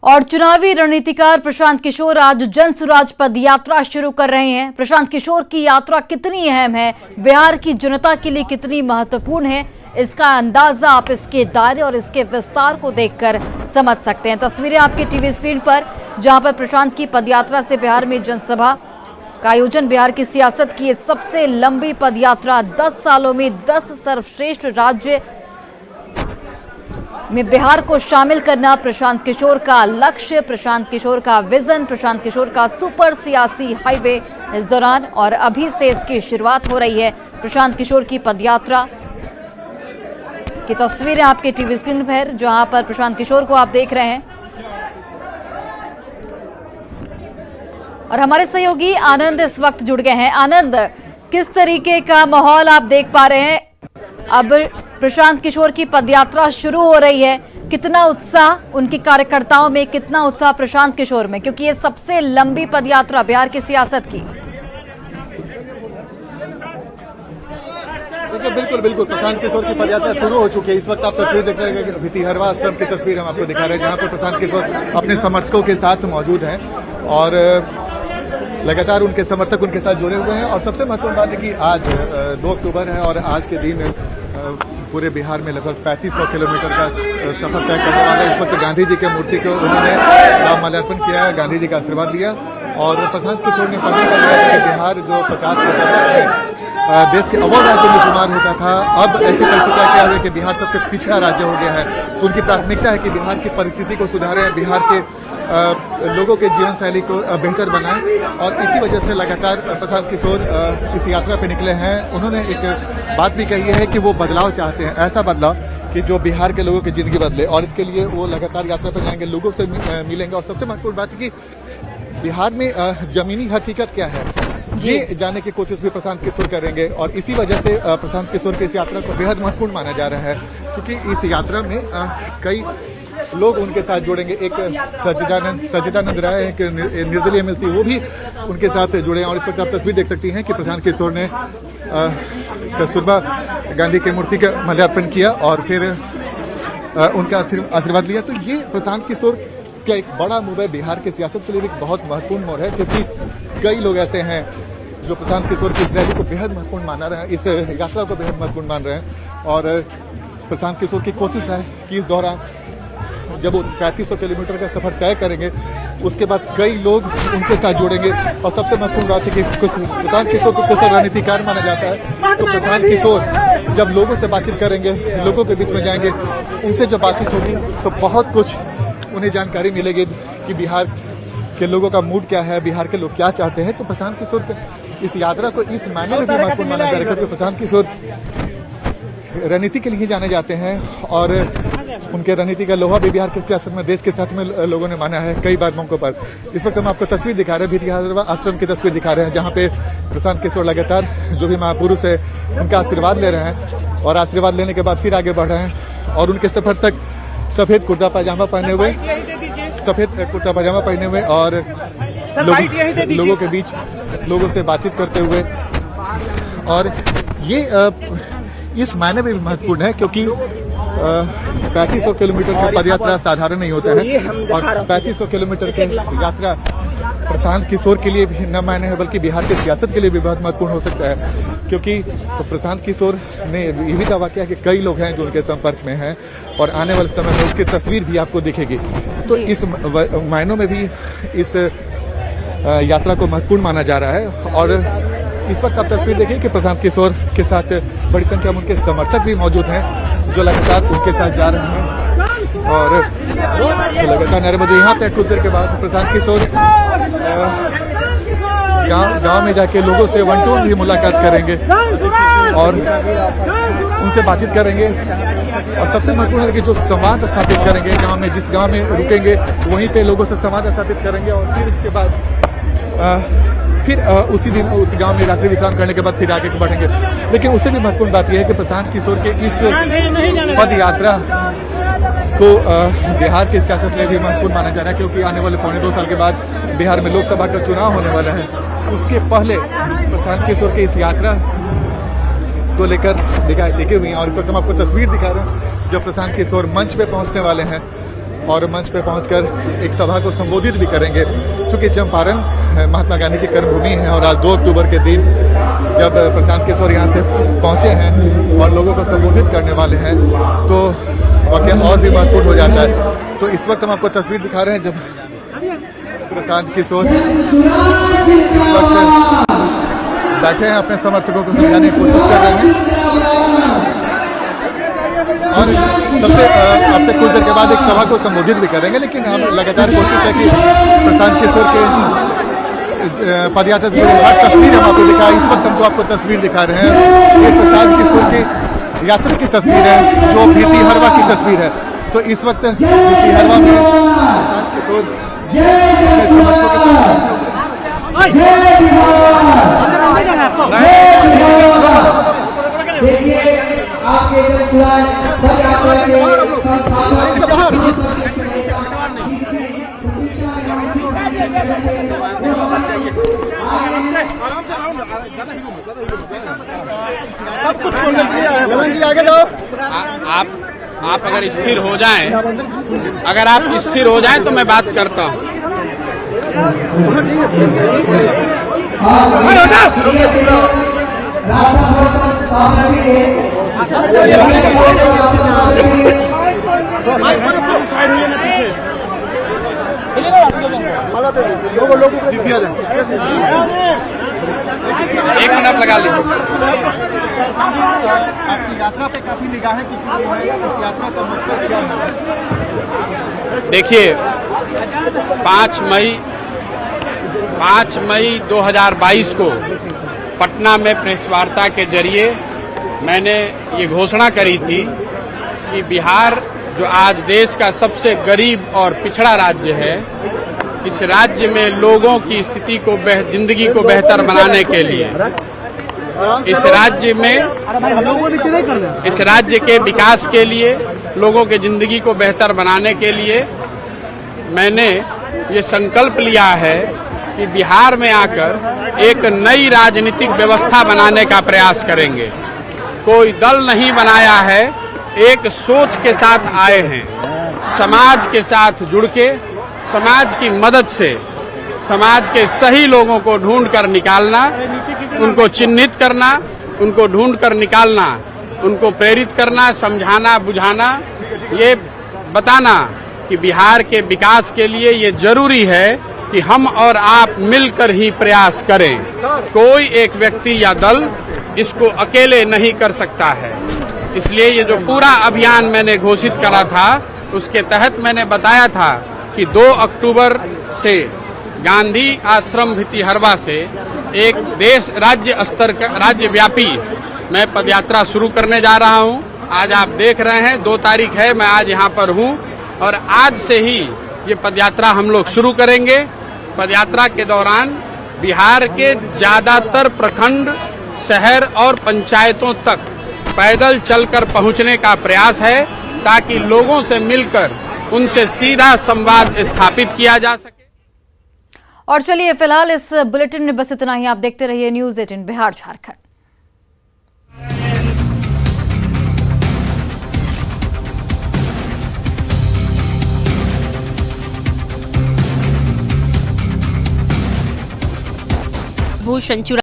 और चुनावी रणनीतिकार प्रशांत किशोर आज जन सुराज पद यात्रा शुरू कर रहे हैं। प्रशांत किशोर की यात्रा कितनी अहम है, बिहार की जनता के लिए कितनी महत्वपूर्ण है, इसका अंदाजा आप इसके दायरे और इसके विस्तार को देखकर समझ सकते हैं। तस्वीरें आपके टीवी स्क्रीन पर, जहां पर प्रशांत की पदयात्रा से बिहार में जनसभा का आयोजन। बिहार की सियासत की सबसे लंबी पदयात्रा, 10 सालों में 10 सर्वश्रेष्ठ राज्य में बिहार को शामिल करना प्रशांत किशोर का लक्ष्य, प्रशांत किशोर का विजन, प्रशांत किशोर का सुपर सियासी हाईवे इस दौरान। और अभी से इसकी शुरुआत हो रही है। प्रशांत किशोर की पदयात्रा की तस्वीरें आपके टीवी स्क्रीन पर, जहां पर प्रशांत किशोर को आप देख रहे हैं। और हमारे सहयोगी आनंद इस वक्त जुड़ गए हैं। आनंद, किस तरीके का माहौल आप देख पा रहे हैं? अब प्रशांत किशोर की पदयात्रा शुरू हो रही है, कितना उत्साह उनके कार्यकर्ताओं में, कितना उत्साह प्रशांत किशोर में, क्योंकि ये सबसे लंबी पदयात्रा बिहार की सियासत की। देखिए, बिल्कुल प्रशांत किशोर की पदयात्रा शुरू हो चुकी है। इस वक्त आप तस्वीर देख रहे हैं, भितिहरवा आश्रम की तस्वीर हम आपको दिखा रहे हैं, जहां पर प्रशांत किशोर अपने समर्थकों के साथ मौजूद हैं और लगातार उनके समर्थक उनके साथ जुड़े हुए हैं। और सबसे महत्वपूर्ण बात है कि आज 2 अक्टूबर है और आज के दिन पूरे बिहार में लगभग 3500 किलोमीटर का सफर तय करने वाला है। इस वक्त गांधी जी की मूर्ति को उन्होंने माल्यार्पण किया, गांधी जी का आशीर्वाद लिया। और प्रशांत किशोर ने पहले कहा कि बिहार जो 50 के दशक में देश के अव्वल राज्य में शुमार होता था, अब ऐसी परिस्थितियां क्या है कि बिहार सबसे पिछड़ा राज्य हो गया है। तो उनकी प्राथमिकता है कि बिहार की परिस्थिति को सुधारें, बिहार के लोगों के जीवन शैली को बेहतर बनाएं। और इसी वजह से लगातार प्रशांत किशोर इस यात्रा पे निकले हैं। उन्होंने एक बात भी कही है कि वो बदलाव चाहते हैं, ऐसा बदलाव कि जो बिहार के लोगों की जिंदगी बदले, और इसके लिए वो लगातार यात्रा पर जाएंगे, लोगों से मिलेंगे। और सबसे महत्वपूर्ण बात है कि बिहार में जमीनी हकीकत क्या है, ये जानने की कोशिश भी प्रशांत किशोर करेंगे। और इसी वजह से प्रशांत किशोर की इस यात्रा को बेहद महत्वपूर्ण माना जा रहा है, क्योंकि इस यात्रा में कई लोग उनके साथ जुड़ेंगे। एक सच्चिदानंद राय, एक निर्दलीय एमएलसी, वो भी उनके साथ जुड़े हैं। और इस वक्त आप तस्वीर देख सकती हैं कि प्रशांत किशोर ने कस्तूरबा गांधी की मूर्ति का माल्यार्पण किया और फिर उनका आशीर्वाद लिया। तो ये प्रशांत किशोर का एक बड़ा मूव है, बिहार की सियासत के लिए भी एक बहुत महत्वपूर्ण मोड़ है, क्योंकि कई लोग ऐसे हैं जो प्रशांत किशोर की इस रैली को बेहद महत्वपूर्ण माना रहे हैं, इस यात्रा को बेहद महत्वपूर्ण मान रहे हैं। और प्रशांत किशोर की कोशिश है कि इस दौरान जब वो 3500 किलोमीटर का सफर तय करेंगे, उसके बाद कई लोग उनके साथ जुड़ेंगे। और सबसे महत्वपूर्ण बात है कि प्रशांत किशोर को कुशल रणनीतिकार माना जाता है। तो प्रशांत किशोर जब लोगों से बातचीत करेंगे, लोगों के बीच में जाएंगे, उनसे जब बातचीत होगी तो बहुत कुछ उन्हें जानकारी मिलेगी कि बिहार के लोगों का मूड क्या है, बिहार के लोग क्या चाहते हैं। तो प्रशांत किशोर इस यात्रा को इस मायने में भी महत्वपूर्ण माना जा रहा है, क्योंकि प्रशांत किशोर रणनीति के लिए जाने जाते हैं और उनके रणनीति का लोहा भी बिहार की सियासत में, देश के साथ में लोगों ने माना है कई बार मौकों पर। इस वक्त हम आपको तस्वीर दिखा रहे हैं, भितिहरवा आश्रम की तस्वीर दिखा रहे हैं, जहां पे प्रशांत किशोर लगातार जो भी महापुरुष है उनका आशीर्वाद ले रहे हैं और आशीर्वाद लेने के बाद फिर आगे बढ़ रहे हैं। और उनके सफर तक सफेद कुर्ता पजामा पहने हुए और लोगों के बीच लोगों से बातचीत करते हुए। और ये इस मायने में भी महत्वपूर्ण है, क्योंकि 3500 किलोमीटर की पदयात्रा साधारण नहीं होता है। और 3500 किलोमीटर की यात्रा प्रशांत किशोर के लिए भी न मायने है, बल्कि बिहार की सियासत के लिए भी बहुत महत्वपूर्ण हो सकता है, क्योंकि तो प्रशांत किशोर ने ये भी दावा किया कि कई लोग हैं जो उनके संपर्क में हैं और आने वाले समय में उसकी तस्वीर भी आपको दिखेगी। तो इस मायनों में भी इस यात्रा को महत्वपूर्ण माना जा रहा है। और इस वक्त आप तस्वीर देखिए कि प्रशांत किशोर के साथ बड़ी संख्या में उनके समर्थक भी मौजूद हैं, जो लगातार उनके साथ जा रहे हैं और लगातार नारेबाजी। यहाँ पे कुछ देर के बाद प्रशांत किशोर गांव में जाके लोगों से वन टू भी मुलाकात करेंगे और उनसे बातचीत करेंगे। और सबसे महत्वपूर्ण है कि जो संवाद स्थापित करेंगे गांव में, जिस गांव में रुकेंगे वहीं पे लोगों से संवाद स्थापित करेंगे। और फिर इसके बाद उसी दिन उस गांव में रात्रि विश्राम करने के बाद फिर आगे बढ़ेंगे। लेकिन उससे भी महत्वपूर्ण बात यह है कि प्रशांत किशोर के इस पद यात्रा को बिहार की सियासत में भी महत्वपूर्ण माना जा रहा है, क्योंकि आने वाले 2.25 साल के बाद बिहार में लोकसभा का चुनाव होने वाला है। उसके पहले प्रशांत किशोर की इस यात्रा को लेकर टिके हुए हैं। और इस वक्त हम आपको तस्वीर दिखा रहे हैं जब प्रशांत किशोर मंच पे पहुंचने वाले हैं और मंच पे पहुंचकर एक सभा को संबोधित भी करेंगे। चूंकि चंपारण महात्मा गांधी की कर्मभूमि है और आज 2 अक्टूबर के दिन जब प्रशांत किशोर यहाँ से पहुंचे हैं और लोगों को संबोधित करने वाले हैं तो वाकई और भी महत्वपूर्ण हो जाता है। तो इस वक्त हम आपको तस्वीर दिखा रहे हैं जब प्रशांत किशोर बैठे हैं, अपने समर्थकों को समझाने की कोशिश कर रहे हैं और सबसे आपसे कुछ देर के बाद एक सभा को संबोधित भी करेंगे। लेकिन हम लगातार कोशिश है कि प्रशांत किशोर के पदयात्रा से जुड़ी हर तस्वीर हम आपको दिखाएं। इस वक्त हम जो आपको तस्वीर दिखा रहे हैं ये प्रशांत किशोर की यात्रा की तस्वीर है जो भीति हरवा की तस्वीर है। तो इस वक्त भीति हरवा में प्रशांत किशोर अपने समर्थकों के साथ आपके आगे जाओ। आप अगर स्थिर हो जाएं, अगर आप स्थिर हो जाएं तो मैं बात करता हूं। एक मिनट लगा लीजिए। आपकी यात्रा पे काफी निगाहें टिकी हुई हैं। इस यात्रा का मकसद क्या है? देखिए 5 मई 2022 को पटना में प्रेस वार्ता के जरिए मैंने ये घोषणा करी थी कि बिहार जो आज देश का सबसे गरीब और पिछड़ा राज्य है, इस राज्य में लोगों की स्थिति को जिंदगी को बेहतर बनाने के लिए इस राज्य के विकास के लिए, लोगों के जिंदगी को बेहतर बनाने के लिए मैंने ये संकल्प लिया है कि बिहार में आकर एक नई राजनीतिक व्यवस्था बनाने का प्रयास करेंगे। कोई दल नहीं बनाया है, एक सोच के साथ आए हैं। समाज के साथ जुड़ के, समाज की मदद से समाज के सही लोगों को ढूंढ कर निकालना, उनको चिन्हित करना, उनको ढूंढ कर निकालना, उनको प्रेरित करना, समझाना, बुझाना, ये बताना कि बिहार के विकास के लिए ये जरूरी है कि हम और आप मिलकर ही प्रयास करें। कोई एक व्यक्ति या दल इसको अकेले नहीं कर सकता है। इसलिए ये जो पूरा अभियान मैंने घोषित करा था, उसके तहत मैंने बताया था कि 2 अक्टूबर से गांधी आश्रम भीति हरवा से एक राज्य स्तर का राज्यव्यापी मैं पदयात्रा शुरू करने जा रहा हूं। आज आप देख रहे हैं 2 तारीख है, मैं आज यहां पर हूं और आज से ही ये पदयात्रा हम लोग शुरू करेंगे। पदयात्रा के दौरान बिहार के ज्यादातर प्रखंड, शहर और पंचायतों तक पैदल चलकर पहुंचने का प्रयास है ताकि लोगों से मिलकर उनसे सीधा संवाद स्थापित किया जा सके। और चलिए फिलहाल इस बुलेटिन में बस इतना ही। आप देखते रहिए न्यूज़ 18 बिहार झारखंड। भूषण